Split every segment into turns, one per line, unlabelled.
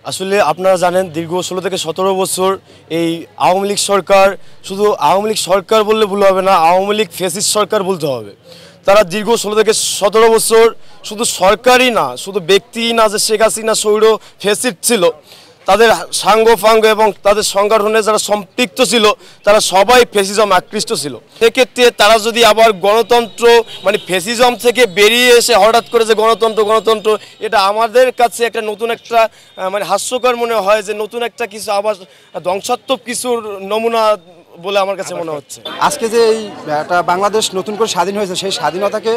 আসলে আপনারা জানেন দীর্ঘ ১৬ থেকে ১৭ বছর এই আওয়ামী লীগ সরকার, শুধু আওয়ামী লীগ সরকার বললে ভুল হবে না, আওয়ামী লীগ ফ্যাসিস্ট সরকার বলতে হবে। তারা দীর্ঘ ১৬ থেকে ১৭ বছর শুধু সরকারই না, শুধু ব্যক্তিই না যে শেখ হাসিনা স্বৈর ফ্যাসিস্ট ছিল, তাদের সাঙ্গ ফাঙ্গ এবং তাদের সংগঠনে যারা সম্পৃক্ত ছিল তারা সবাই ফ্যাসিজম আকৃষ্ট ছিল। সেক্ষেত্রে তারা যদি আবার গণতন্ত্র মানে ফ্যাসিজম থেকে বেরিয়ে এসে হঠাৎ করে যে গণতন্ত্র গণতন্ত্র, এটা আমাদের কাছে একটা নতুন একটা মানে হাস্যকর মনে হয় যে নতুন একটা কিছু আবার ধ্বংসাত্মক কিছুর নমুনা বলে আমার কাছে মনে হচ্ছে।
আজকে যে এই একটা বাংলাদেশ নতুন করে স্বাধীন হয়েছে, সেই স্বাধীনতাকে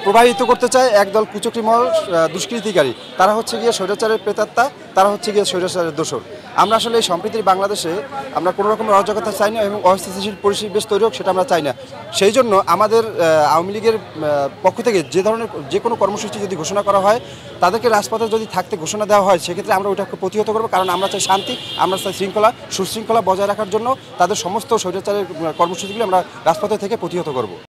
প্রবাহিত করতে চায় একদল কুচক্রীমহল দুষ্কৃতিকারী। তারা হচ্ছে গিয়ে স্বৈরাচারের প্রেতাত্মা, তারা হচ্ছে গিয়ে স্বৈরাচারের দোসর। আমরা আসলে এই সম্প্রীতির বাংলাদেশে আমরা কোনো রকম অরাজকতা চাই না এবং অস্থিতিশীল পরিবেশ তৈরি হোক সেটা আমরা চাই না। সেই জন্য আমাদের আওয়ামী লীগের পক্ষ থেকে যে কোনো কর্মসূচি যদি ঘোষণা করা হয়, তাদেরকে রাজপথে যদি থাকতে ঘোষণা দেওয়া হয়, সেক্ষেত্রে আমরা ওইটাকে প্রতিহত করবো। কারণ আমরা চাই শান্তি, আমরা চাই শৃঙ্খলা, সুশৃঙ্খলা বজায় রাখার জন্য তাদের সমস্ত স্বৈরাচারের কর্মসূচিগুলি আমরা রাজপথে থেকে প্রতিহত করব।